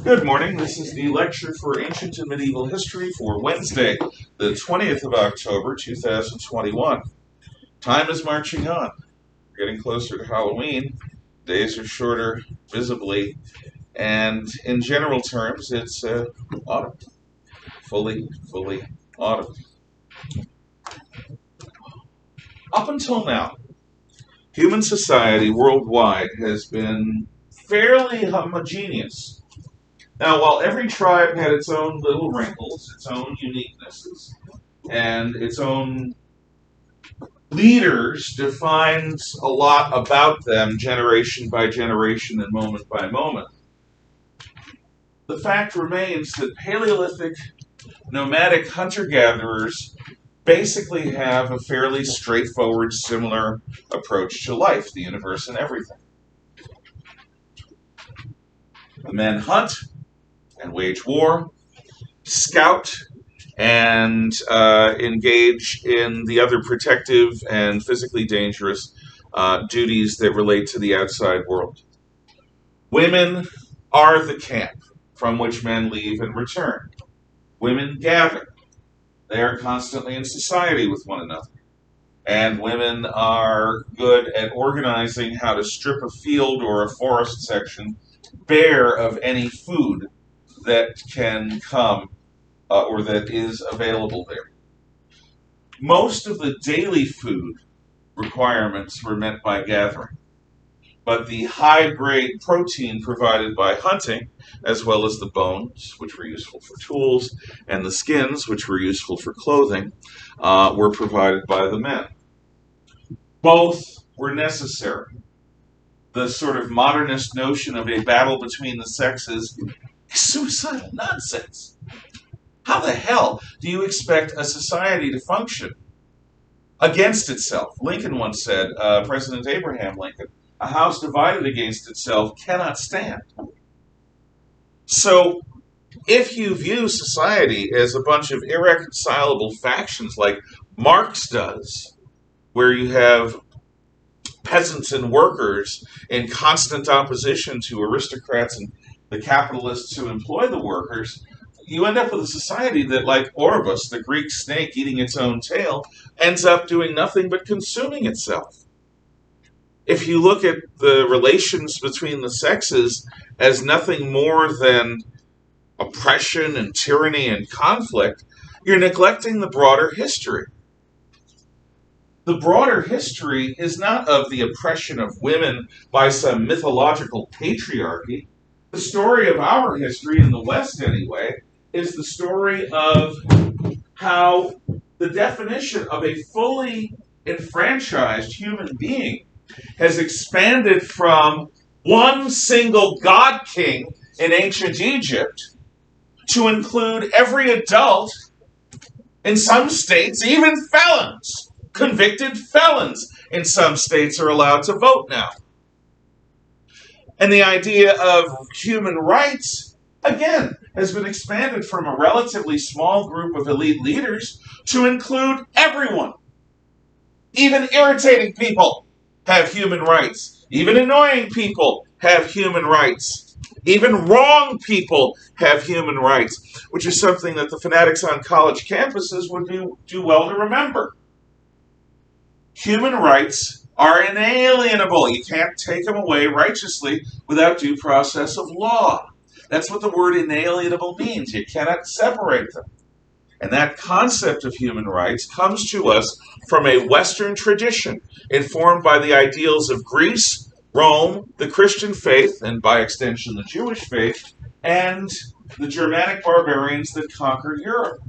Good morning. This is the lecture for Ancient and Medieval History for Wednesday, the 20th of October, 2021. Time is marching on. We're getting closer to Halloween. Days are shorter, visibly, and in general terms, it's autumn. Fully autumn. Up until now, human society worldwide has been fairly homogeneous. Now, while every tribe had its own little wrinkles, its own uniquenesses, and its own leaders defined a lot about them generation by generation and moment by moment, the fact remains that Paleolithic nomadic hunter-gatherers basically have a fairly straightforward, similar approach to life, the universe, and everything. The men hunt and wage war, scout, and engage in the other protective and physically dangerous duties that relate to the outside world. Women are the camp from which men leave and return. Women gather. They are constantly in society with one another. And women are good at organizing how to strip a field or a forest section bare of any food that can come or that is available there. Most of the daily food requirements were met by gathering, but the high-grade protein provided by hunting, as well as the bones, which were useful for tools, and the skins, which were useful for clothing, were provided by the men. Both were necessary. The sort of modernist notion of a battle between the sexes is suicidal nonsense. How the hell do you expect a society to function against itself? Lincoln once said, President Abraham Lincoln, a house divided against itself cannot stand. So, if you view society as a bunch of irreconcilable factions like Marx does, where you have peasants and workers in constant opposition to aristocrats and the capitalists who employ the workers, you end up with a society that, like Oribus, the Greek snake eating its own tail, ends up doing nothing but consuming itself. If you look at the relations between the sexes as nothing more than oppression and tyranny and conflict, you're neglecting the broader history. The broader history is not of the oppression of women by some mythological patriarchy. The story of our history, in the West anyway, is the story of how the definition of a fully enfranchised human being has expanded from one single god king in ancient Egypt to include every adult, in some states, even felons. Convicted felons in some states are allowed to vote now. And the idea of human rights, again, has been expanded from a relatively small group of elite leaders to include everyone. Even irritating people have human rights. Even annoying people have human rights. Even wrong people have human rights, which is something that the fanatics on college campuses would do well to remember. Human rights are inalienable. You can't take them away righteously without due process of law. That's what the word inalienable means. You cannot separate them. And that concept of human rights comes to us from a Western tradition informed by the ideals of Greece, Rome, the Christian faith, and by extension the Jewish faith, and the Germanic barbarians that conquered Europe.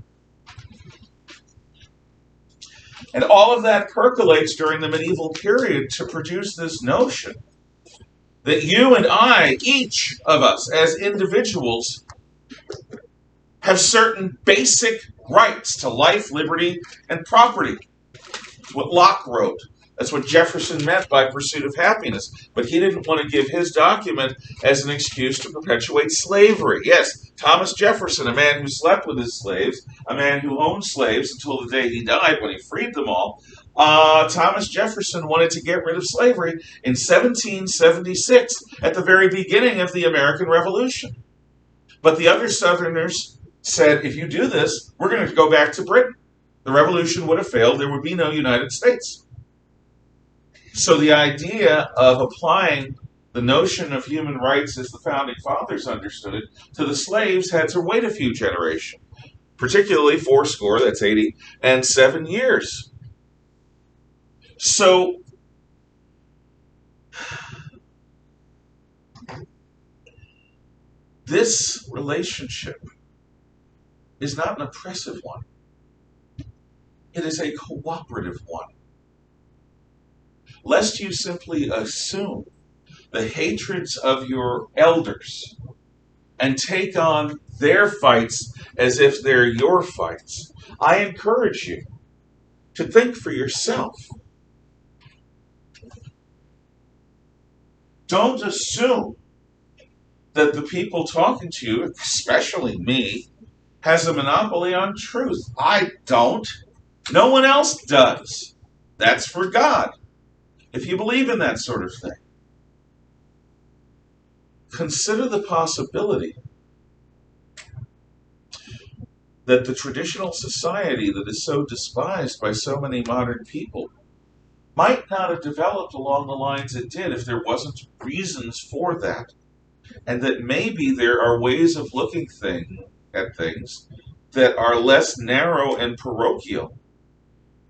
And all of that percolates during the medieval period to produce this notion that you and I, each of us as individuals, have certain basic rights to life, liberty, and property. That's what Locke wrote. That's what Jefferson meant by pursuit of happiness. But he didn't want to give his document as an excuse to perpetuate slavery. Yes, Thomas Jefferson, a man who slept with his slaves, a man who owned slaves until the day he died when he freed them all, Thomas Jefferson wanted to get rid of slavery in 1776 at the very beginning of the American Revolution. But the other Southerners said, if you do this, we're going to go back to Britain. The revolution would have failed. There would be no United States. So the idea of applying the notion of human rights as the founding fathers understood it to the slaves had to wait a few generations, particularly 80, that's 87 years. So this relationship is not an oppressive one. It is a cooperative one. Lest you simply assume the hatreds of your elders and take on their fights as if they're your fights, I encourage you to think for yourself. Don't assume that the people talking to you, especially me, has a monopoly on truth. I don't. No one else does. That's for God, if you believe in that sort of thing. Consider the possibility that the traditional society that is so despised by so many modern people might not have developed along the lines it did if there wasn't reasons for that, and that maybe there are ways of looking at things that are less narrow and parochial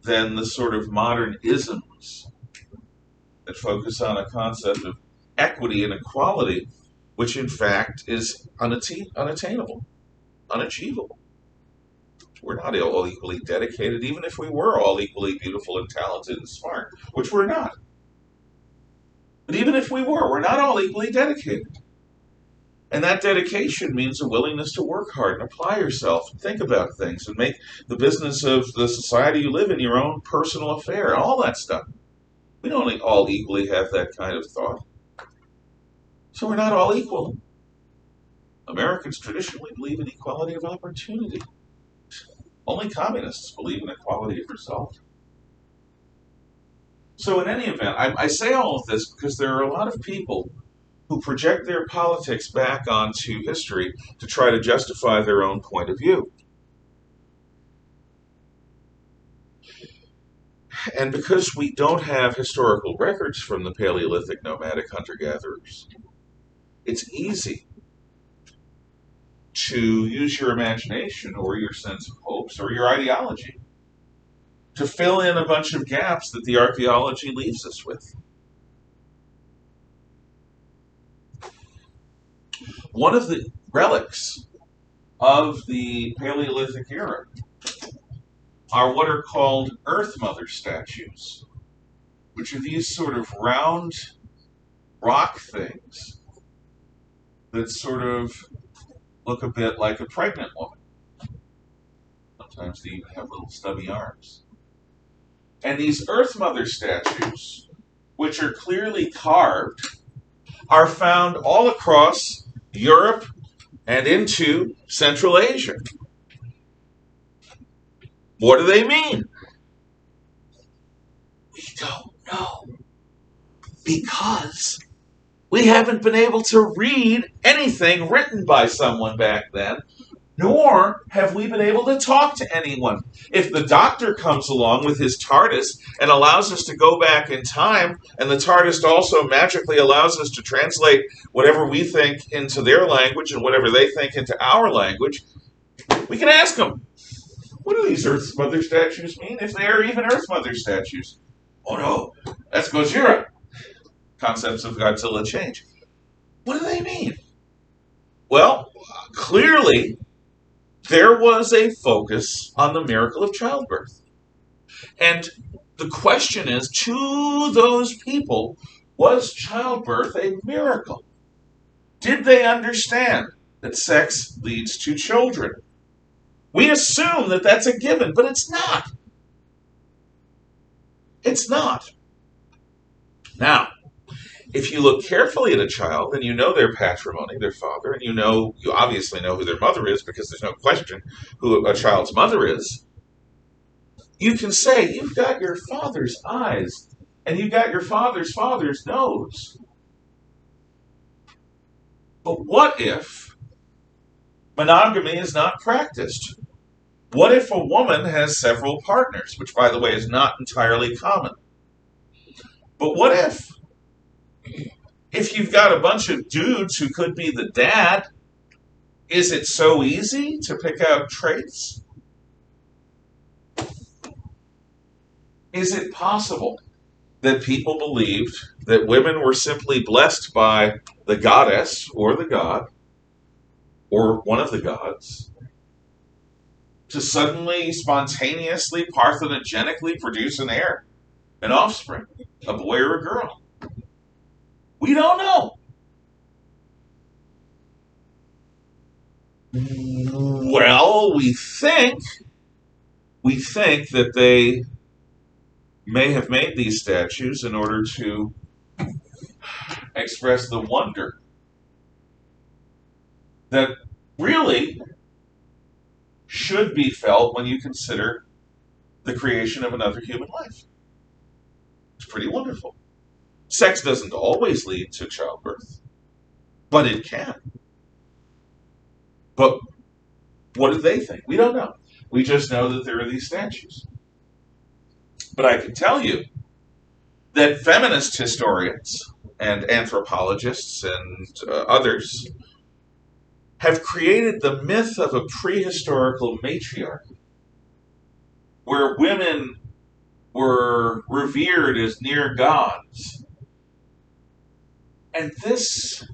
than the sort of modern isms that focus on a concept of equity and equality, which in fact is unattainable, unachievable. We're not all equally dedicated, even if we were all equally beautiful and talented and smart, which we're not. But even if we were, we're not all equally dedicated. And that dedication means a willingness to work hard and apply yourself and think about things and make the business of the society you live in your own personal affair and all that stuff. We don't all equally have that kind of thought. So we're not all equal. Americans traditionally believe in equality of opportunity. Only communists believe in equality of result. So in any event, I say all of this because there are a lot of people who project their politics back onto history to try to justify their own point of view. And because we don't have historical records from the Paleolithic nomadic hunter-gatherers, it's easy to use your imagination or your sense of hopes or your ideology to fill in a bunch of gaps that the archaeology leaves us with. One of the relics of the Paleolithic era are what are called Earth Mother statues, which are these sort of round rock things that sort of look a bit like a pregnant woman. Sometimes they even have little stubby arms. And these Earth Mother statues, which are clearly carved, are found all across Europe and into Central Asia. What do they mean? We don't know. Because we haven't been able to read anything written by someone back then, nor have we been able to talk to anyone. If the doctor comes along with his TARDIS and allows us to go back in time, and the TARDIS also magically allows us to translate whatever we think into their language and whatever they think into our language, we can ask them, what do these Earth Mother statues mean, if they are even Earth Mother statues? Oh no, that's Gojira. Concepts of Godzilla change. What do they mean? Well, clearly, there was a focus on the miracle of childbirth. And the question is, to those people, was childbirth a miracle? Did they understand that sex leads to children? We assume that that's a given, but it's not. It's not. Now, if you look carefully at a child and you know their patrimony, their father, and you obviously know who their mother is because there's no question who a child's mother is, you can say, you've got your father's eyes and you've got your father's nose. But what if Monogamy is not practiced. What if a woman has several partners, which, by the way, is not entirely common? But what if you've got a bunch of dudes who could be the dad, is it so easy to pick out traits? Is it possible that people believed that women were simply blessed by the goddess or the god or one of the gods to suddenly, spontaneously, parthenogenically produce an heir, an offspring, a boy or a girl? We don't know. Well, we think that they may have made these statues in order to express the wonder that really should be felt when you consider the creation of another human life. It's pretty wonderful. Sex doesn't always lead to childbirth, but it can. But what do they think? We don't know. We just know that there are these statues. But I can tell you that feminist historians and anthropologists and others have created the myth of a prehistorical matriarchy where women were revered as near gods. And this,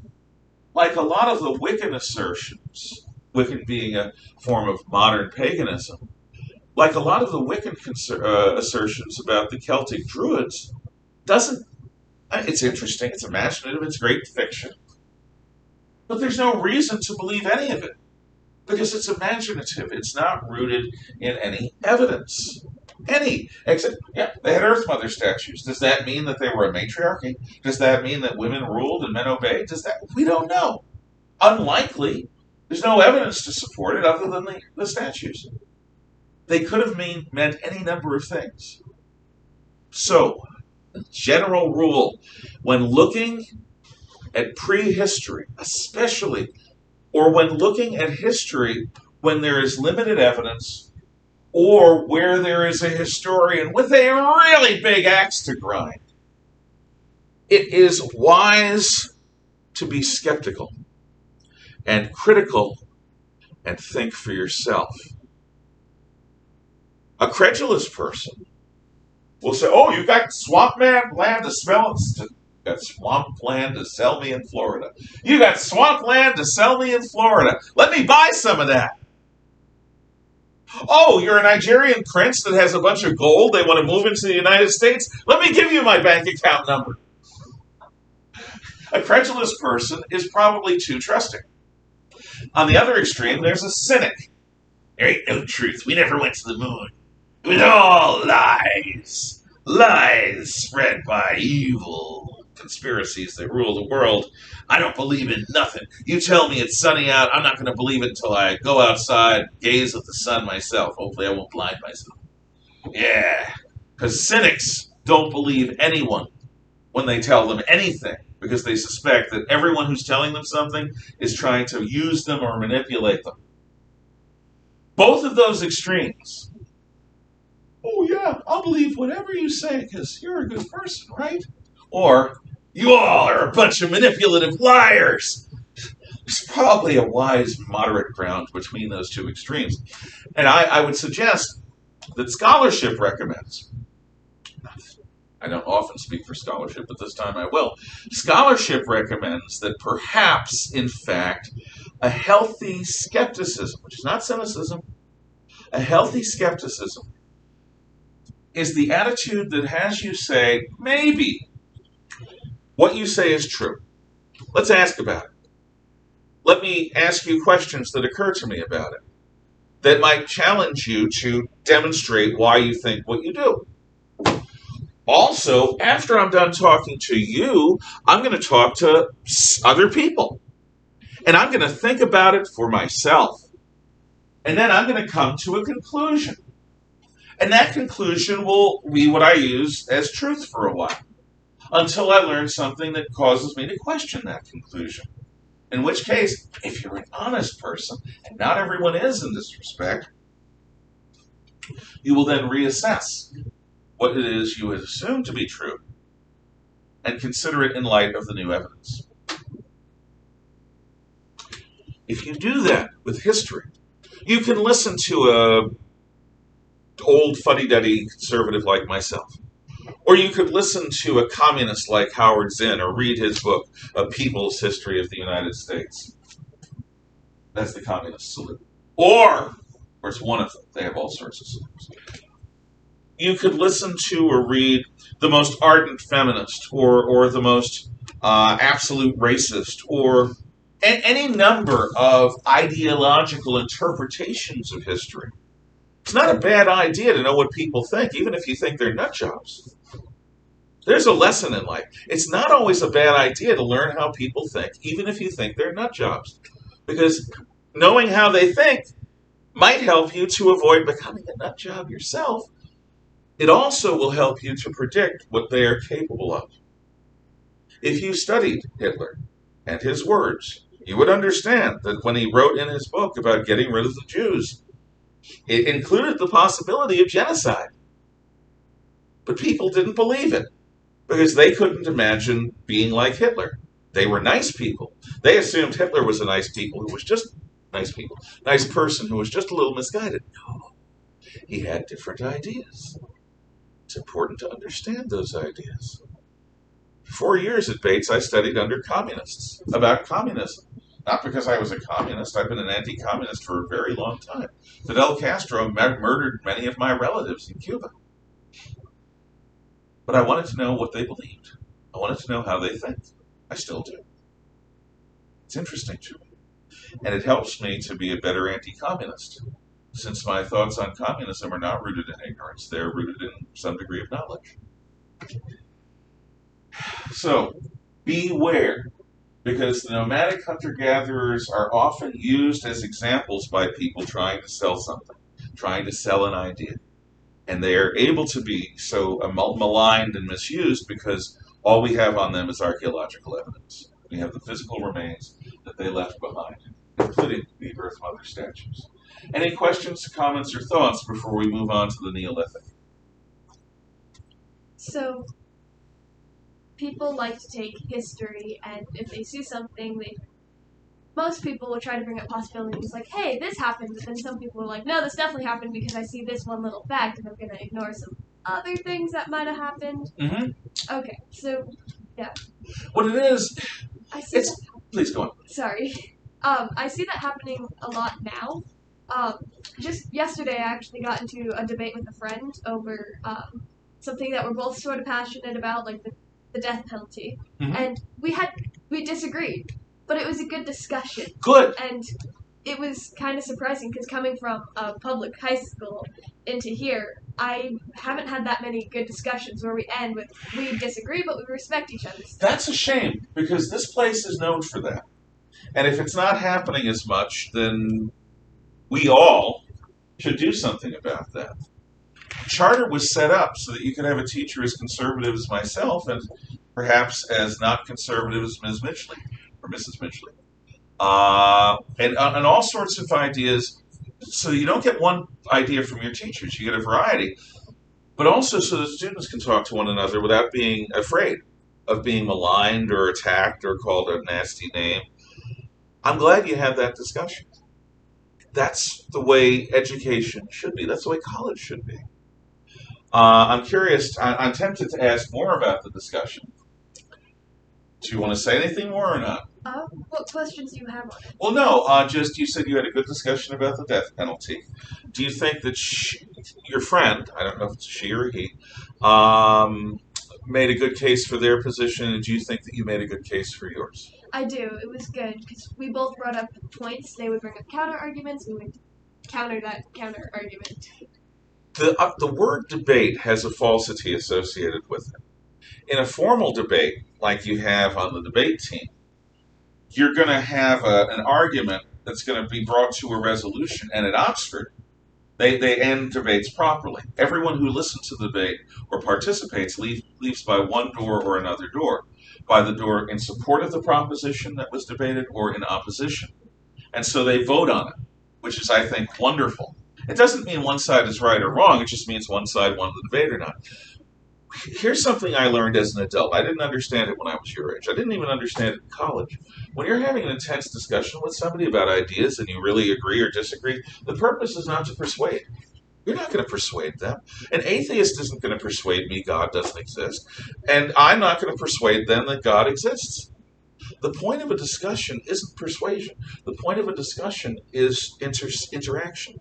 like a lot of the Wiccan assertions, Wiccan being a form of modern paganism, like a lot of the Wiccan assertions about the Celtic Druids, it's interesting, it's imaginative, it's great fiction, but there's no reason to believe any of it, because it's imaginative, it's not rooted in any evidence. Except, yeah, they had Earth Mother statues. Does that mean that they were a matriarchy? Does that mean that women ruled and men obeyed? We don't know. Unlikely. There's no evidence to support it other than the statues. They could have meant any number of things. So, general rule, when looking at prehistory, especially, or when looking at history when there is limited evidence, or where there is a historian with a really big axe to grind, it is wise to be skeptical and critical and think for yourself. A credulous person will say, oh, you got swampland land to smell it. You got swamp land to sell me in Florida. You got swamp land to sell me in Florida. Let me buy some of that. Oh, you're a Nigerian prince that has a bunch of gold. They want to move into the United States. Let me give you my bank account number. A credulous person is probably too trusting. On the other extreme, there's a cynic. There ain't no truth. We never went to the moon. It was all lies. Lies spread by evil conspiracies that rule the world. I don't believe in nothing. You tell me it's sunny out, I'm not going to believe it until I go outside, gaze at the sun myself. Hopefully I won't blind myself. Yeah, because cynics don't believe anyone when they tell them anything, because they suspect that everyone who's telling them something is trying to use them or manipulate them. Both of those extremes. Oh yeah, I'll believe whatever you say because you're a good person, right? Or, you all are a bunch of manipulative liars. There's probably a wise, moderate ground between those two extremes. And I would suggest that scholarship recommends, I don't often speak for scholarship, but this time I will, scholarship recommends that perhaps, in fact, a healthy skepticism, which is not cynicism, a healthy skepticism is the attitude that has you say, maybe, what you say is true. Let's ask about it. Let me ask you questions that occur to me about it that might challenge you to demonstrate why you think what you do. Also, after I'm done talking to you, I'm going to talk to other people. And I'm going to think about it for myself. And then I'm going to come to a conclusion. And that conclusion will be what I use as truth for a while, until I learn something that causes me to question that conclusion. In which case, if you're an honest person, and not everyone is in this respect, you will then reassess what it is you had assumed to be true and consider it in light of the new evidence. If you do that with history, you can listen to a old fuddy-duddy conservative like myself. Or you could listen to a communist like Howard Zinn or read his book, A People's History of the United States. That's the communist salute. Or it's one of them. They have all sorts of salutes. You could listen to or read the most ardent feminist or the most absolute racist or any number of ideological interpretations of history. It's not a bad idea to know what people think, even if you think they're nut jobs. There's a lesson in life. It's not always a bad idea to learn how people think, even if you think they're nut jobs. Because knowing how they think might help you to avoid becoming a nut job yourself. It also will help you to predict what they are capable of. If you studied Hitler and his words, you would understand that when he wrote in his book about getting rid of the Jews, it included the possibility of genocide. But people didn't believe it because they couldn't imagine being like Hitler. They were nice people. They assumed Hitler was a nice people who was just nice people. Nice person who was just a little misguided. No, he had different ideas. It's important to understand those ideas. For 4 years at Bates, I studied under communists about communism. Not because I was a communist. I've been an anti-communist for a very long time. Fidel Castro murdered many of my relatives in Cuba. But I wanted to know what they believed. I wanted to know how they think. I still do. It's interesting to me. And it helps me to be a better anti-communist, since my thoughts on communism are not rooted in ignorance. They're rooted in some degree of knowledge. So, beware, because the nomadic hunter-gatherers are often used as examples by people trying to sell something, trying to sell an idea. And they are able to be so maligned and misused because all we have on them is archaeological evidence. We have the physical remains that they left behind, including the Earth Mother statues. Any questions, comments, or thoughts before we move on to the Neolithic? So, people like to take history, and if they see something, most people will try to bring up possibilities like, hey, this happened, but then some people are like, no, this definitely happened because I see this one little fact, and I'm going to ignore some other things that might have happened. Mm-hmm. Okay, so, yeah. What it is, I see that. Please go on. Sorry. I see that happening a lot now. Just yesterday, I actually got into a debate with a friend over something that we're both sort of passionate about, like the death penalty. Mm-hmm. And we disagreed, but it was a good discussion. Good. And it was kind of surprising because coming from a public high school into here, I haven't had that many good discussions where we end with we disagree, but we respect each other's stuff. That's a shame because this place is known for that. And if it's not happening as much, then we all should do something about that. Charter was set up so that you could have a teacher as conservative as myself and perhaps as not conservative as Ms. Mitchley or Mrs. Mitchley. And all sorts of ideas, so you don't get one idea from your teachers, you get a variety, but also so that students can talk to one another without being afraid of being maligned or attacked or called a nasty name. I'm glad you had that discussion. That's the way education should be. That's the way college should be. I'm curious, I'm tempted to ask more about the discussion. Do you want to say anything more or not? What questions do you have on it? Well, no, just you said you had a good discussion about the death penalty. Do you think that your friend, I don't know if it's she or he, made a good case for their position, and do you think that you made a good case for yours? I do. It was good because we both brought up points. They would bring up counter arguments. We would counter that counter argument. The word debate has a falsity associated with it. In a formal debate, like you have on the debate team, you're going to have an argument that's going to be brought to a resolution. And at Oxford, they end debates properly. Everyone who listens to the debate or participates leaves by one door or another door. by the door in support of the proposition that was debated or in opposition. And so they vote on it, which is, I think, wonderful. It doesn't mean one side is right or wrong. It just means one side won the debate or not. Here's something I learned as an adult. I didn't understand it when I was your age. I didn't even understand it in college. When you're having an intense discussion with somebody about ideas and you really agree or disagree, the purpose is not to persuade. You're not going to persuade them. An atheist isn't going to persuade me God doesn't exist. And I'm not going to persuade them that God exists. The point of a discussion isn't persuasion. The point of a discussion is interaction.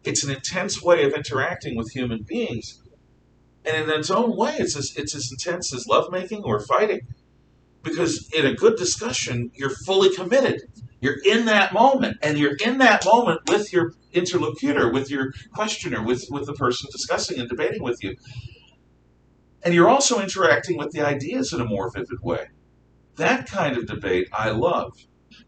It's an intense way of interacting with human beings. And in its own way, it's as intense as lovemaking or fighting. Because in a good discussion, you're fully committed. You're in that moment. And you're in that moment with your interlocutor, with your questioner, with the person discussing and debating with you. And you're also interacting with the ideas in a more vivid way. That kind of debate I love.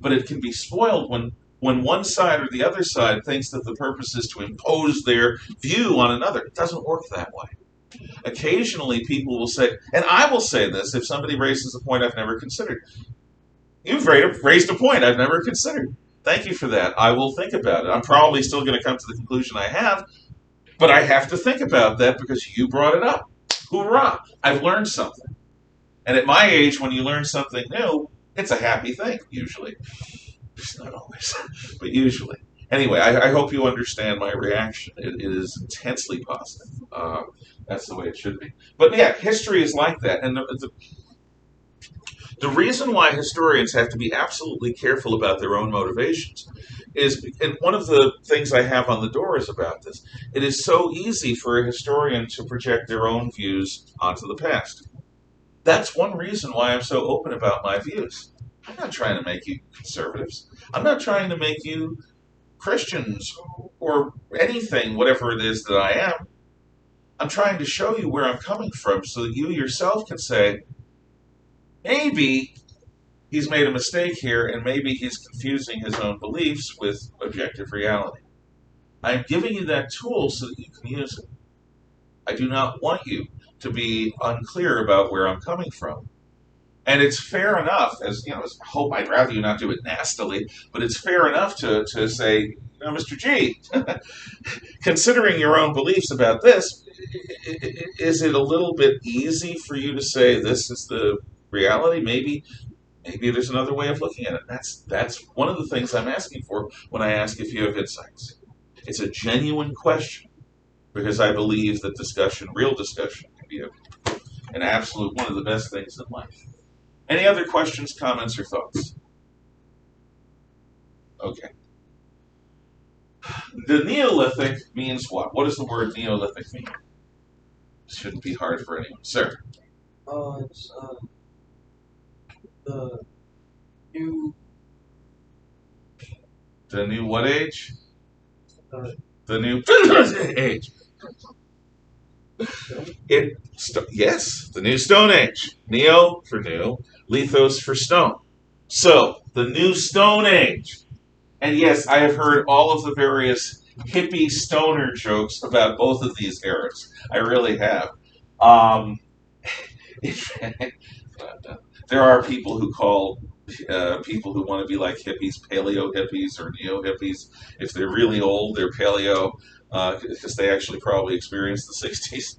But it can be spoiled when one side or the other side thinks that the purpose is to impose their view on another. It doesn't work that way. Occasionally people will say, and I will say this if somebody raises a point I've never considered. You've raised a point I've never considered. Thank you for that. I will think about it. I'm probably still going to come to the conclusion I have, but I have to think about that because you brought it up. Hoorah! I've learned something. And at my age, when you learn something new, it's a happy thing, usually. It's not always, but usually. Anyway, I hope you understand my reaction. It is intensely positive. That's the way it should be. But yeah, history is like that. And the reason why historians have to be absolutely careful about their own motivations is, and one of the things I have on the door is about this, it is so easy for a historian to project their own views onto the past. That's one reason why I'm so open about my views. I'm not trying to make you conservatives. I'm not trying to make you Christians or anything, whatever it is that I am. I'm trying to show you where I'm coming from so that you yourself can say, maybe he's made a mistake here and maybe he's confusing his own beliefs with objective reality. I'm giving you that tool so that you can use it. I do not want you to be unclear about where I'm coming from. And it's fair enough, as I hope I'd rather you not do it nastily, but it's fair enough to say, Mr. G, considering your own beliefs about this, is it a little bit easy for you to say this is the reality? Maybe there's another way of looking at it. That's one of the things I'm asking for when I ask if you have insights. It's a genuine question because I believe that real discussion, can be an absolute one of the best things in life. Any other questions, comments, or thoughts? Okay. The Neolithic means what? What does the word Neolithic mean? Shouldn't be hard for anyone. Sir? It's the new... The new what age? The new age. Yes, the new Stone Age. Neo for new, lithos for stone. So, the new Stone Age. And yes, I have heard all of the various hippie stoner jokes about both of these eras. I really have. There are people who call people who want to be like hippies paleo hippies or neo hippies. If they're really old, they're paleo because they actually probably experienced the 60s.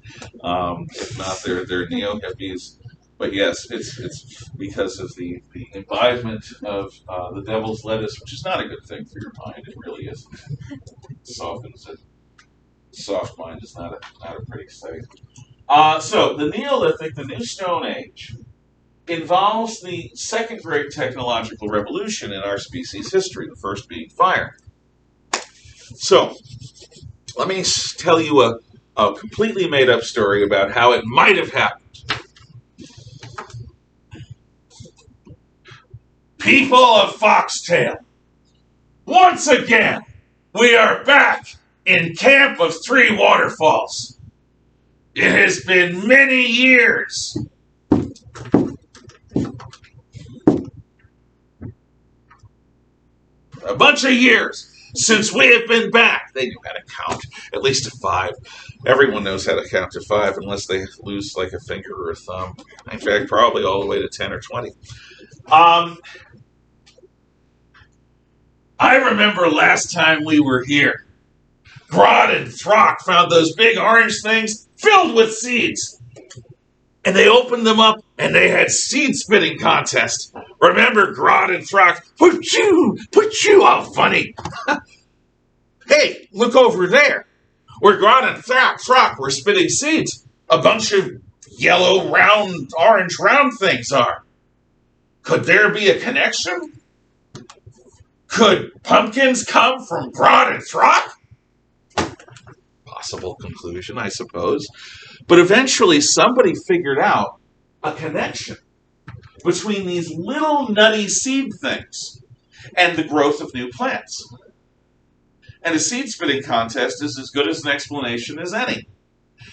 If not, they're neo hippies. But yes, it's because of the imbibement of the devil's lettuce, which is not a good thing for your mind. It really isn't. It softens it. Soft mind is not a pretty sight. So the Neolithic, the New Stone Age, involves the second great technological revolution in our species' history, the first being fire. So, let me tell you a completely made-up story about how it might have happened. People of Foxtail, once again, we are back in Camp of Three Waterfalls. It has been many years. A bunch of years since we have been back. They knew how to count, at least to 5. Everyone knows how to count to 5 unless they lose like a finger or a thumb. In fact, probably all the way to 10 or 20. I remember last time we were here. Grodd and Throck found those big orange things filled with seeds. And they opened them up and they had seed spitting contest. Remember Grodd and Throck? Put you, how funny. Hey, look over there. Where Grodd and Throck were spitting seeds. A bunch of yellow, round, orange, round things are. Could there be a connection? Could pumpkins come from Grodd and Throck? Possible conclusion, I suppose. But eventually somebody figured out a connection between these little nutty seed things and the growth of new plants. And a seed spitting contest is as good as an explanation as any.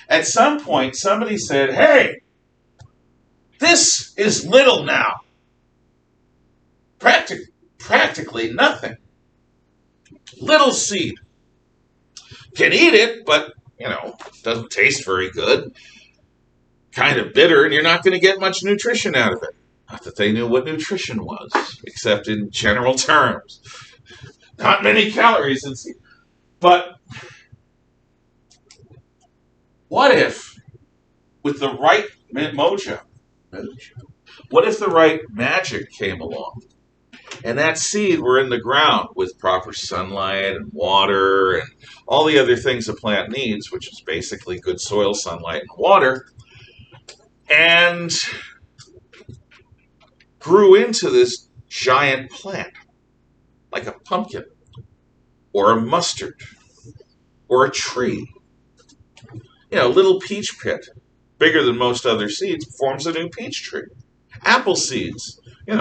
At some point, somebody said, hey, this is little now. Practically nothing. Little seed. Can eat it, but, doesn't taste very good. Kind of bitter, and you're not going to get much nutrition out of it. Not that they knew what nutrition was, except in general terms. Not many calories in seed. But what if, with the right mojo, what if the right magic came along? And that seed were in the ground with proper sunlight and water and all the other things a plant needs, which is basically good soil, sunlight, and water, and grew into this giant plant, like a pumpkin, or a mustard, or a tree. A little peach pit, bigger than most other seeds, forms a new peach tree. Apple seeds.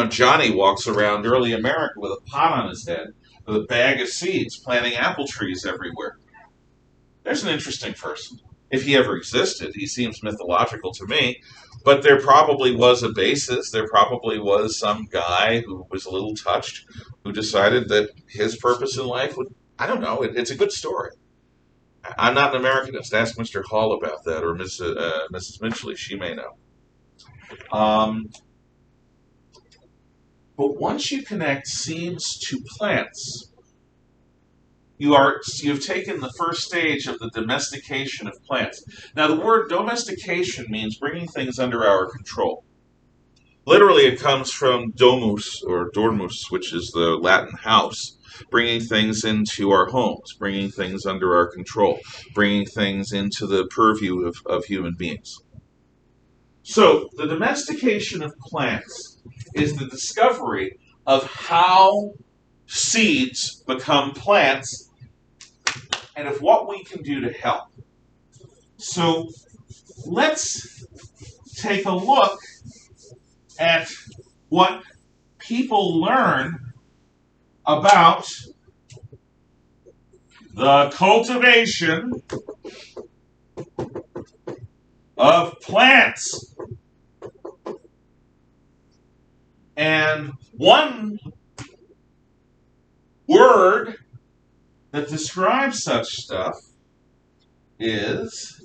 Johnny walks around early America with a pot on his head, with a bag of seeds, planting apple trees everywhere. There's an interesting person. If he ever existed, he seems mythological to me, but there probably was a basis. There probably was some guy who was a little touched, who decided that his purpose in life would, I don't know, it's a good story. I'm not an Americanist. Ask Mr. Hall about that, or Mrs. Mitchley. She may know. But once you connect seeds to plants, you've taken the first stage of the domestication of plants. Now, the word domestication means bringing things under our control. Literally, it comes from domus, or dormus, which is the Latin house, bringing things into our homes, bringing things under our control, bringing things into the purview of human beings. So, the domestication of plants is the discovery of how seeds become plants and of what we can do to help. So, let's take a look at what people learn about the cultivation of plants. And one word that describes such stuff is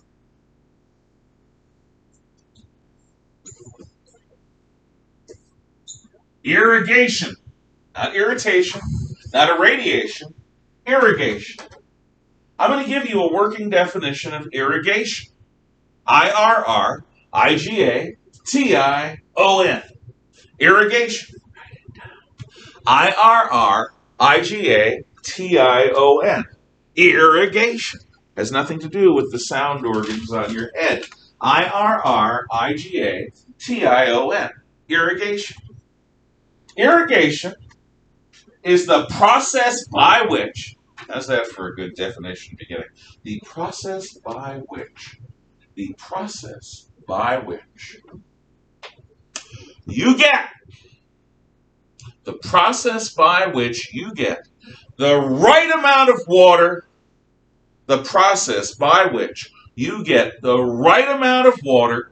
irrigation. Not irritation, not irradiation, irrigation. I'm going to give you a working definition of irrigation. IRRIGATION. Irrigation. IRRIGATION. Irrigation. Has nothing to do with the sound organs on your head. IRRIGATION. Irrigation. Irrigation is the process by which, how's that for a good definition beginning? The process by which you get the process by which you get the right amount of water, the process by which you get the right amount of water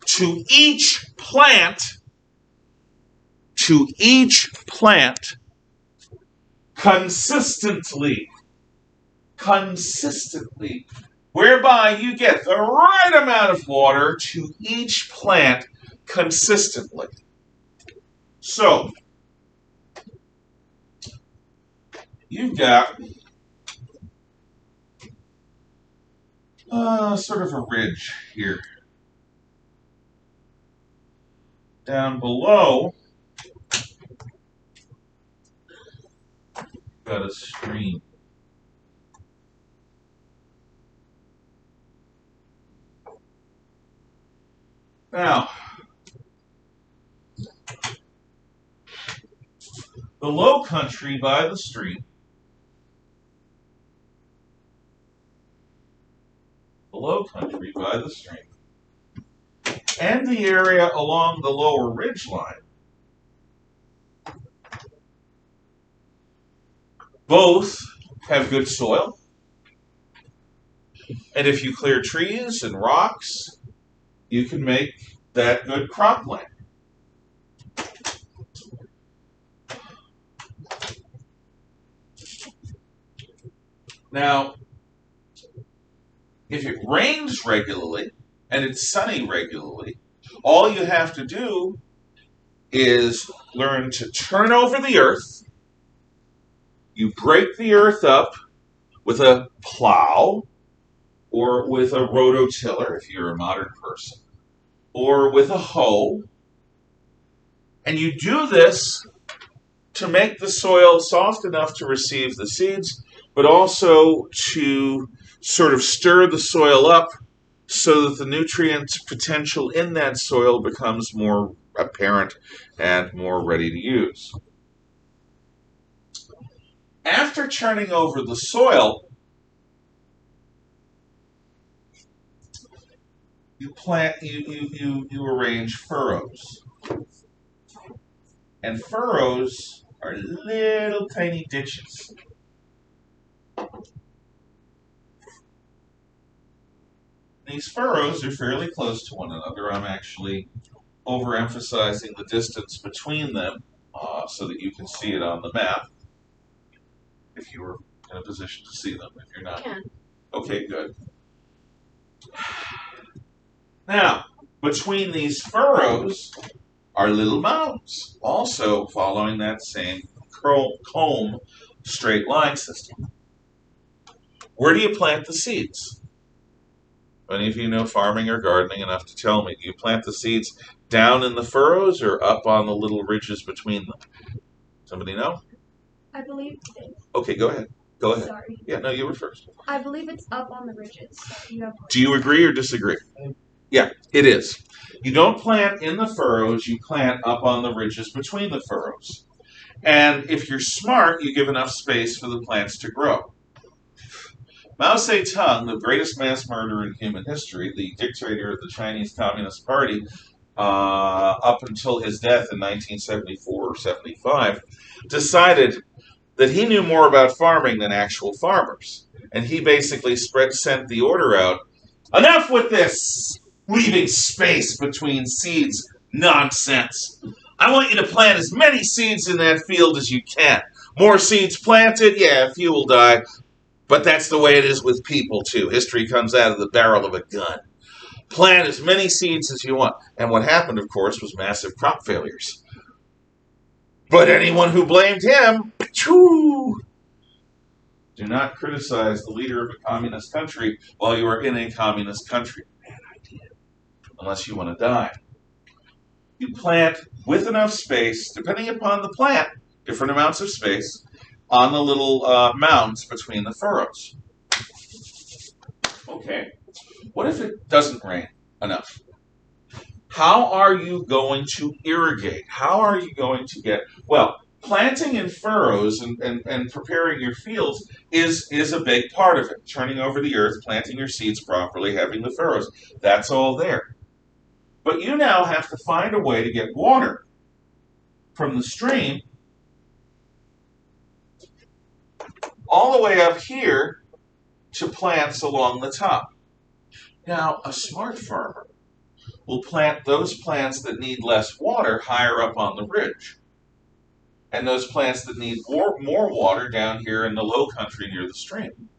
to each plant consistently, whereby you get the right amount of water to each plant consistently. So, you've got sort of a ridge here. Down below, got a stream. Now, the low country by the stream, and the area along the lower ridge line both have good soil. And if you clear trees and rocks, you can make that good cropland. Now, if it rains regularly and it's sunny regularly, all you have to do is learn to turn over the earth. You break the earth up with a plow or with a rototiller if you're a modern person, or with a hoe. And you do this to make the soil soft enough to receive the seeds, but also to sort of stir the soil up so that the nutrient potential in that soil becomes more apparent and more ready to use. After churning over the soil, you arrange furrows. And furrows are little tiny ditches. These furrows are fairly close to one another. I'm actually overemphasizing the distance between them so that you can see it on the map if you were in a position to see them. If you're not, Can. Okay, good. Now, between these furrows are little mounds, also following that same comb straight line system. Where do you plant the seeds? Any of you know farming or gardening enough to tell me, do you plant the seeds down in the furrows or up on the little ridges between them? Somebody know? I believe Okay, go ahead. Go ahead. Sorry. Yeah, no, you were first. I believe it's up on the ridges. Do you agree or disagree? Yeah, it is. You don't plant in the furrows, you plant up on the ridges between the furrows. And if you're smart, you give enough space for the plants to grow. Mao Zedong, the greatest mass murderer in human history, the dictator of the Chinese Communist Party, up until his death in 1974 or 75, decided that he knew more about farming than actual farmers. And he basically sent the order out, enough with this leaving space between seeds nonsense. I want you to plant as many seeds in that field as you can. More seeds planted, yeah, a few will die. But that's the way it is with people, too. History comes out of the barrel of a gun. Plant as many seeds as you want. And what happened, of course, was massive crop failures. But anyone who blamed him, do not criticize the leader of a communist country while you are in a communist country. Bad idea. Unless you want to die. You plant with enough space, depending upon the plant, different amounts of space, on the little mounds between the furrows. Okay, what if it doesn't rain enough? How are you going to irrigate? How are you going to get, well, planting in furrows and preparing your fields is a big part of it. Turning over the earth, planting your seeds properly, having the furrows, that's all there. But you now have to find a way to get water from the stream all the way up here to plants along the top. Now, a smart farmer will plant those plants that need less water higher up on the ridge. and those plants that need more water down here in the low country near the stream.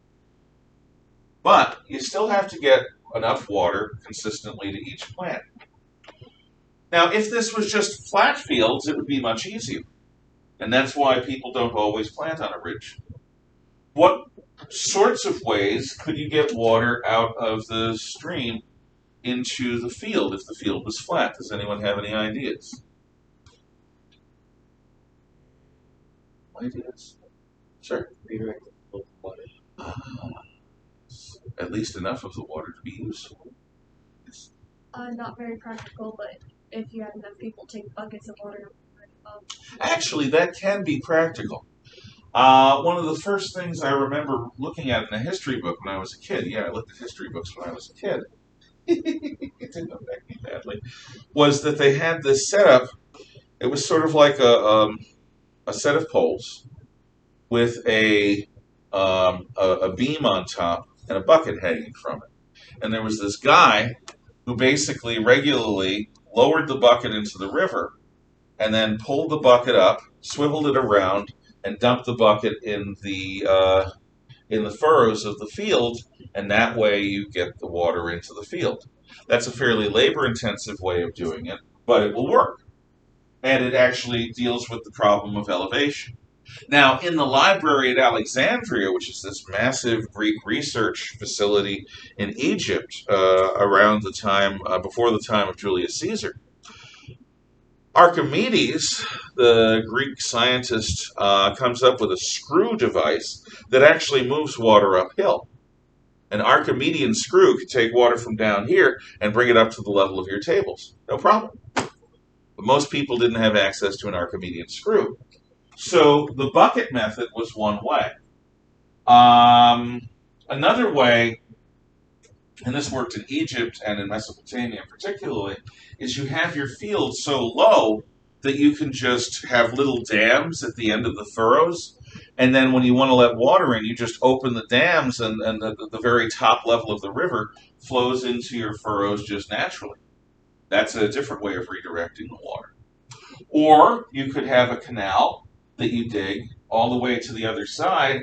But you still have to get enough water consistently to each plant. Now, if this was just flat fields, it would be much easier. And that's why people don't always plant on a ridge. What sorts of ways could you get water out of the stream into the field if the field was flat? Does anyone have any ideas? Ideas? Sure. Redirect the water. At least enough of the water to be useful. Not very practical, but if you had enough people take buckets of water. Actually, that can be practical. One of the first things I remember looking at in a history book when I was a kid, I looked at history books when I was a kid, it didn't affect me badly, was that they had this setup. It was sort of like a set of poles with a beam on top and a bucket hanging from it. And there was this guy who basically regularly lowered the bucket into the river and then pulled the bucket up, swiveled it around, and dumped the bucket in the furrows of the field, and that way you get the water into the field. That's a fairly labor-intensive way of doing it, but it will work. And it actually deals with the problem of elevation. Now, in the library at Alexandria, which is this massive Greek research facility in Egypt around the time, before the time of Julius Caesar, Archimedes, the Greek scientist, comes up with a screw device that actually moves water uphill. An Archimedean screw could take water from down here and bring it up to the level of your tables. No problem. But most people didn't have access to an Archimedean screw. So the bucket method was one way. Another way, and this worked in Egypt and in Mesopotamia particularly, is you have your field so low that you can just have little dams at the end of the furrows, and then when you want to let water in, you just open the dams, and the very top level of the river flows into your furrows just naturally. That's a different way of redirecting the water. Or you could have a canal that you dig all the way to the other side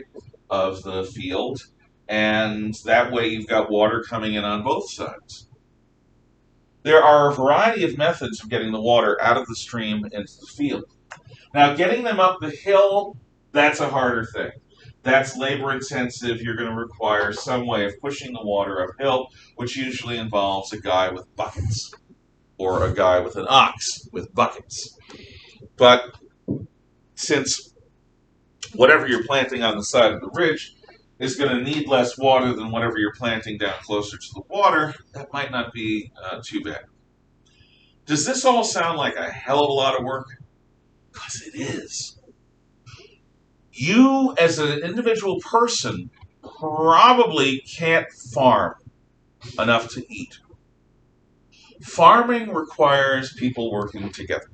of the field, and that way you've got water coming in on both sides. There are a variety of methods of getting the water out of the stream into the field. Now, getting them up the hill, that's a harder thing. That's labor intensive. You're going to require some way of pushing the water uphill, which usually involves a guy with buckets, or a guy with an ox with buckets. But since whatever you're planting on the side of the ridge is going to need less water than whatever you're planting down closer to the water, that might not be too bad. Does this all sound like a hell of a lot of work? Because it is. You, as an individual person, probably can't farm enough to eat. Farming requires people working together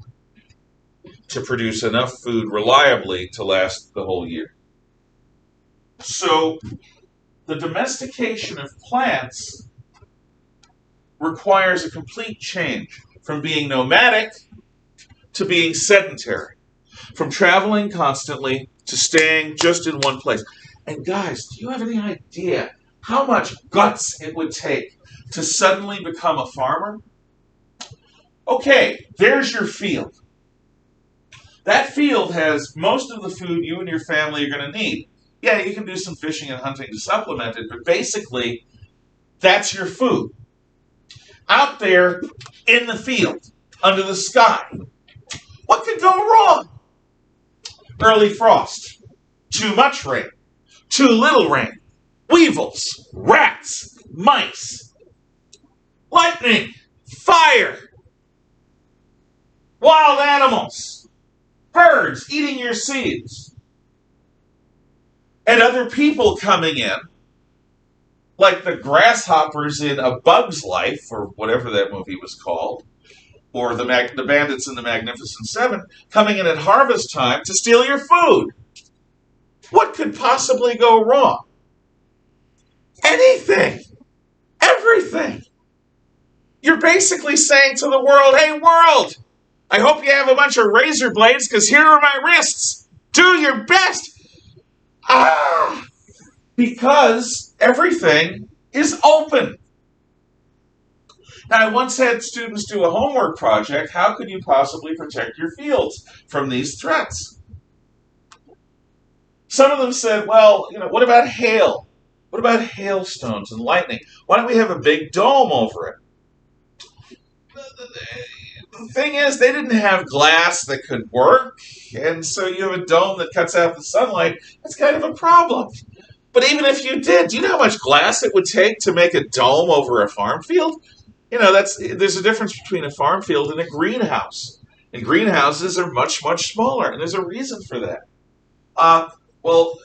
to produce enough food reliably to last the whole year. So, the domestication of plants requires a complete change from being nomadic to being sedentary, from traveling constantly to staying just in one place. And guys, do you have any idea how much guts it would take to suddenly become a farmer? Okay, there's your field. That field has most of the food you and your family are going to need. Yeah, you can do some fishing and hunting to supplement it, but basically, that's your food. Out there in the field, under the sky, what could go wrong? Early frost, too much rain, too little rain, weevils, rats, mice, lightning, fire, wild animals, birds eating your seeds, and other people coming in, like the grasshoppers in A Bug's Life, or whatever that movie was called, or the bandits in the Magnificent Seven, coming in at harvest time to steal your food. What could possibly go wrong? Anything. Everything. You're basically saying to the world, hey world, I hope you have a bunch of razor blades, because here are my wrists. Do your best. Ah! Because everything is open. Now, I once had students do a homework project. How could you possibly protect your fields from these threats? Some of them said, well, what about hail? What about hailstones and lightning? Why don't we have a big dome over it? The thing is, they didn't have glass that could work, and so you have a dome that cuts out the sunlight. That's kind of a problem. But even if you did, do you know how much glass it would take to make a dome over a farm field? There's a difference between a farm field and a greenhouse. And greenhouses are much, much smaller, and there's a reason for that. Well,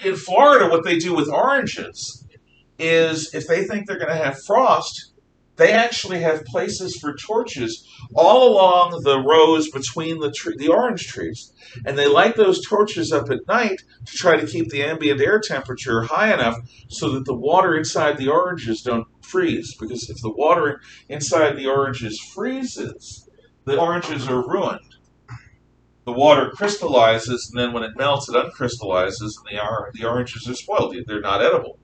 in Florida, what they do with oranges is if they think they're going to have frost, they actually have places for torches all along the rows between the orange trees. And they light those torches up at night to try to keep the ambient air temperature high enough so that the water inside the oranges don't freeze. Because if the water inside the oranges freezes, the oranges are ruined. The water crystallizes, and then when it melts, it uncrystallizes, and the oranges are spoiled. They're not edible.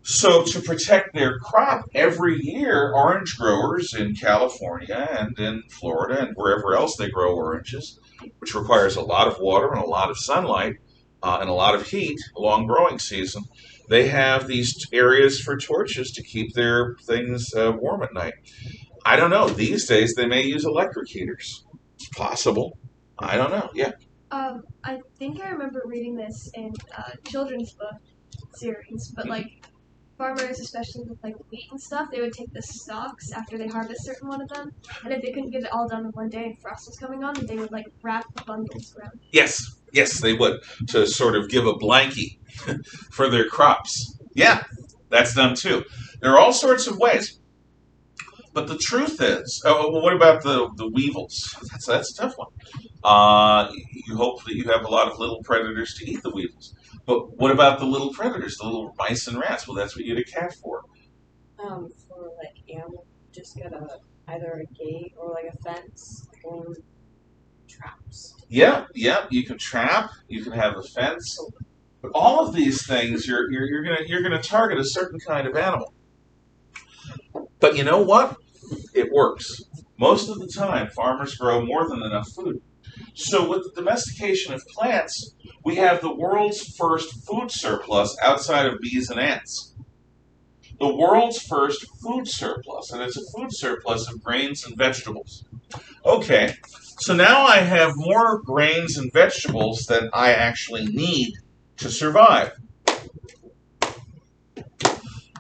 So to protect their crop, every year, orange growers in California and in Florida and wherever else they grow oranges, which requires a lot of water and a lot of sunlight and a lot of heat along growing season, they have these areas for torches to keep their things warm at night. I don't know. These days, they may use electric heaters. It's possible. I don't know. Yeah. I think I remember reading this in a children's book series, but farmers, especially with wheat and stuff, they would take the stalks after they harvest certain one of them, and if they couldn't get it all done in one day and frost was coming on, they would wrap the bundles around. Yes, they would, to sort of give a blankie for their crops. Yeah, that's done too. There are all sorts of ways. But the truth is, what about the weevils? That's a tough one. You hope that you have a lot of little predators to eat the weevils. But what about the little predators, the little mice and rats? Well, that's what you get a cat for. For animal, just get either a gate or a fence or traps. Yeah, you can trap, you can have a fence. But all of these things, you're gonna target a certain kind of animal. But you know what? It works. Most of the time, farmers grow more than enough food. So with the domestication of plants, we have the world's first food surplus outside of bees and ants. The world's first food surplus, and it's a food surplus of grains and vegetables. Okay, so now I have more grains and vegetables than I actually need to survive.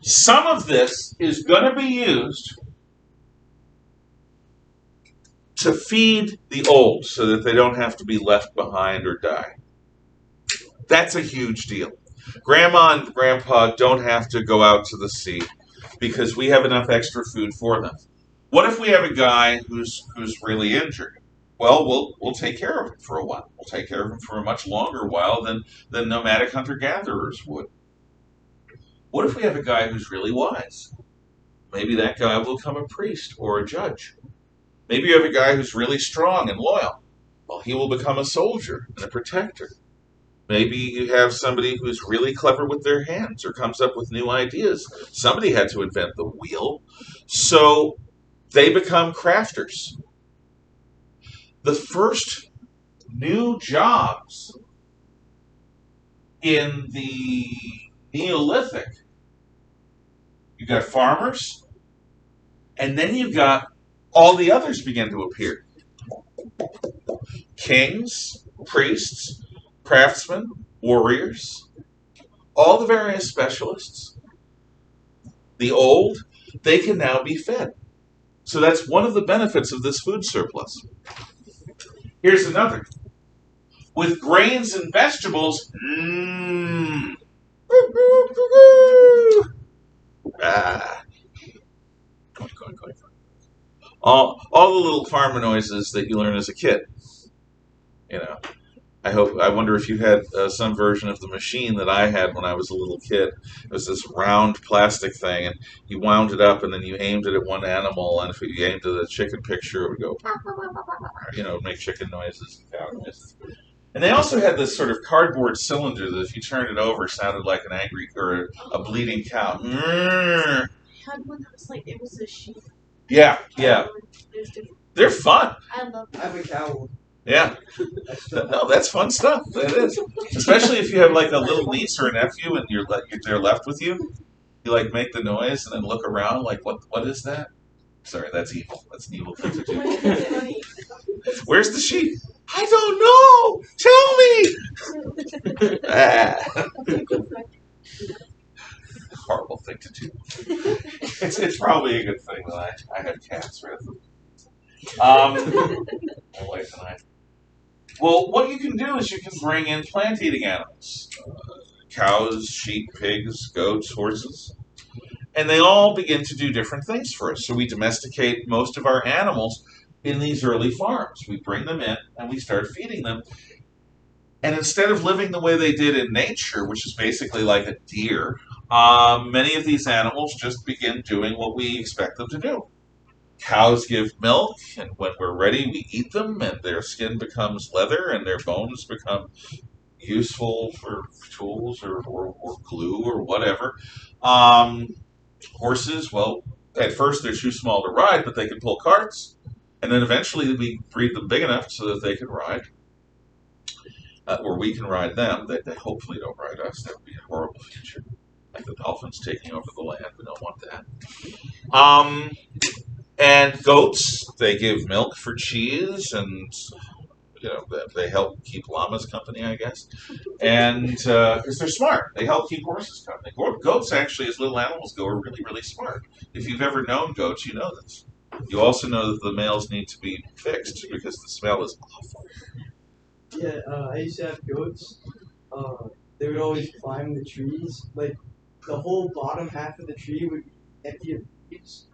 Some of this is going to be used to feed the old so that they don't have to be left behind or die. That's a huge deal. Grandma and Grandpa don't have to go out to the sea because we have enough extra food for them. What if we have a guy who's really injured? Well, we'll take care of him for a while. We'll take care of him for a much longer while than nomadic hunter-gatherers would. What if we have a guy who's really wise? Maybe that guy will become a priest or a judge. Maybe you have a guy who's really strong and loyal. Well, he will become a soldier and a protector. Maybe you have somebody who's really clever with their hands or comes up with new ideas. Somebody had to invent the wheel. So they become crafters. The first new jobs in the Neolithic, you got farmers, and then you got all the others begin to appear. Kings, priests, craftsmen, warriors, all the various specialists. The old, they can now be fed. So that's one of the benefits of this food surplus. Here's another. With grains and vegetables, all the little farmer noises that you learn as a kid. I wonder if you had some version of the machine that I had when I was a little kid. It was this round plastic thing, and you wound it up, and then you aimed it at one animal, and if you aimed it at a chicken picture, it would go, make chicken noises and cow noises. And they also had this sort of cardboard cylinder that if you turned it over sounded like an angry or a bleeding cow. I had one that was like, it was a sheep. Yeah. There's different. They're fun. I love I have a cow. Yeah. No, that's fun stuff. That is. Especially if you have like a little niece or a nephew and they're left with you. You like make the noise and then look around like, what is that? Sorry, that's evil. That's an evil thing to do. Where's the sheep? I don't know. Tell me. Horrible thing to do. It's probably a good thing that I have cats rather than my wife and I. Well, what you can do is you can bring in plant-eating animals. Cows, sheep, pigs, goats, horses. And they all begin to do different things for us. So we domesticate most of our animals in these early farms. We bring them in and we start feeding them. And instead of living the way they did in nature, which is basically like a deer, many of these animals just begin doing what we expect them to do. Cows give milk, and when we're ready, we eat them, and their skin becomes leather, and their bones become useful for tools or glue or whatever. Horses, well, at first they're too small to ride, but they can pull carts. And then eventually we breed them big enough so that they can ride. Or we can ride them. They hopefully don't ride us. That would be a horrible future. Like the dolphins taking over the land. We don't want that. And goats, they give milk for cheese, and they help keep llamas company, I guess. And because they're smart, they help keep horses company. Goats, actually, as little animals go, are really, really smart. If you've ever known goats, you know this. You also know that the males need to be fixed because the smell is awful. Yeah, I used to have goats. They would always climb the trees. Like, the whole bottom half of the tree would be empty of leaves.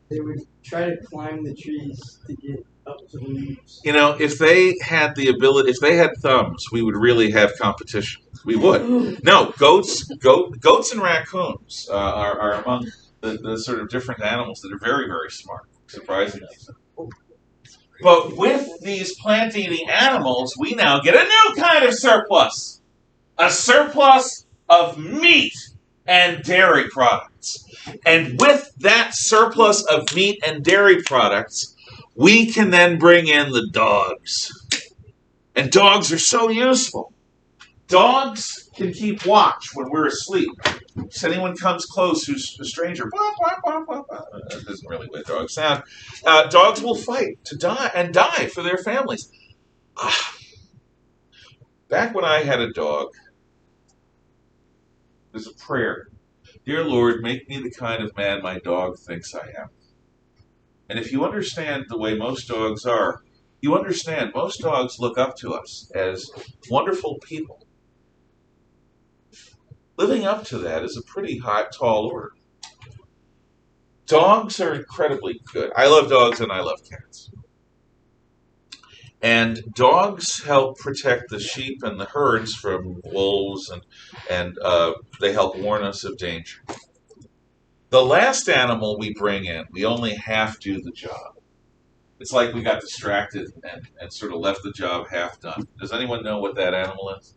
They would try to climb the trees to get up to the leaves. If they had the ability, if they had thumbs, we would really have competition. We would. No, goats and raccoons are among the sort of different animals that are very, very smart, surprisingly so. But with these plant-eating animals, we now get a new kind of surplus. A surplus of meat and dairy products. And with that surplus of meat and dairy products, we can then bring in the dogs. And dogs are so useful. Dogs can keep watch when we're asleep. If anyone comes close who's a stranger, that isn't really what dogs sound. Dogs will fight to die for their families. Back when I had a dog, there's a prayer. Dear Lord, make me the kind of man my dog thinks I am. And if you understand the way most dogs are, you understand most dogs look up to us as wonderful people. Living up to that is a pretty tall order. Dogs are incredibly good. I love dogs and I love cats. And dogs help protect the sheep and the herds from wolves, and they help warn us of danger. The last animal we bring in, we only half do the job. It's like we got distracted and sort of left the job half done. Does anyone know what that animal is?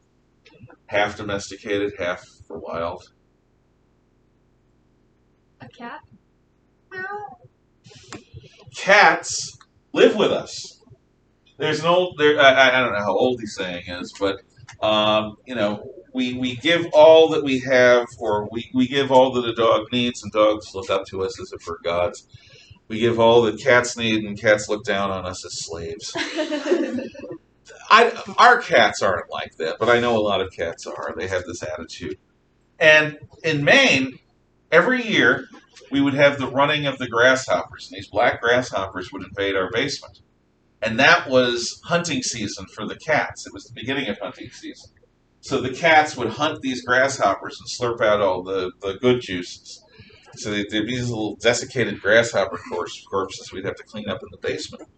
Half domesticated, half for wild. A cat? Cats live with us. There's an old, I don't know how old the saying is, but we give all that we have, or we give all that a dog needs, and dogs look up to us as if we're gods. We give all that cats need, and cats look down on us as slaves. Our cats aren't like that, but I know a lot of cats are. They have this attitude. And in Maine, every year, we would have the running of the grasshoppers, and these black grasshoppers would invade our basement. And that was hunting season for the cats. It was the beginning of hunting season. So the cats would hunt these grasshoppers and slurp out all the good juices. So there'd be these little desiccated grasshopper corpses we'd have to clean up in the basement.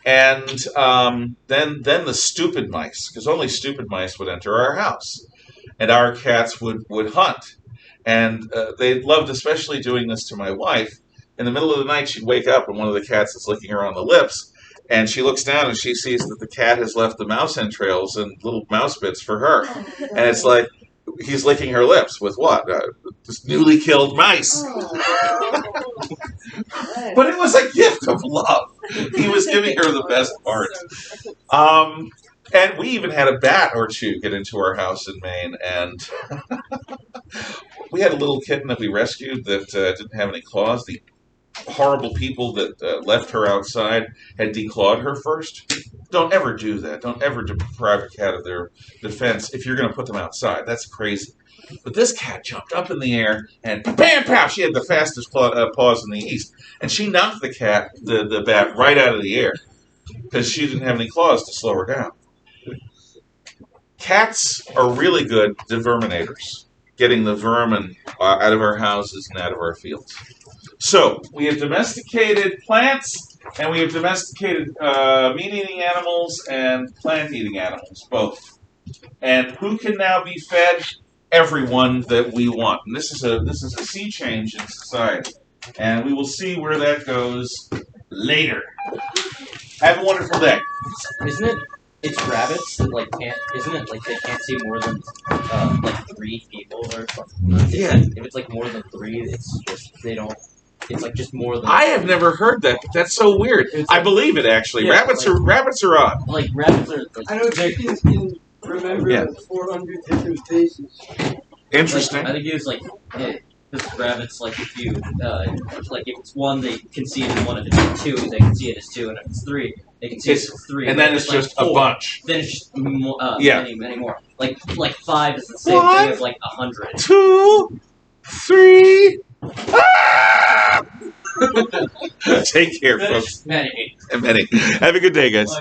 And then the stupid mice, because only stupid mice would enter our house. And our cats would hunt. And they loved especially doing this to my wife. In the middle of the night, she'd wake up and one of the cats is licking her on the lips. And she looks down and she sees that the cat has left the mouse entrails and little mouse bits for her. And it's like, he's licking her lips with what? Just newly killed mice. But it was a gift of love. He was giving her the best part. And we even had a bat or two get into our house in Maine. And we had a little kitten that we rescued that didn't have any claws. The horrible people that left her outside had declawed her first. Don't ever do that. Don't ever deprive a cat of their defense if you're going to put them outside. That's crazy. But this cat jumped up in the air and bam, pow! She had the fastest paws in the East, and she knocked the bat right out of the air because she didn't have any claws to slow her down. Cats are really good deverminators, getting the vermin out of our houses and out of our fields. So, we have domesticated plants, and we have domesticated meat-eating animals and plant-eating animals, both. And who can now be fed? Everyone that we want. And this is a sea change in society. And we will see where that goes later. Have a wonderful day. Isn't it? It's rabbits that like can't. Isn't it like they can't see more than like 3 people or something? Yeah. If it's like more than 3, it's just they don't. It's like just more than. I have never heard that, but that's so weird. I believe it actually. Yeah, rabbits are odd. Like rabbits are. Like, I know chickens can remember 400 different faces. Interesting. Like, I think it was like because rabbits like if you like if it's 1 they can see it as 1, if it's 2 they can see it as 2, and if it's 3 they can see it as 3. And then it's like just 4, a bunch. Then it's just Yeah. many more. Like 5 is the same thing as like 100. 2, 3. Ah! Take care, folks. Many. Have a good day, guys.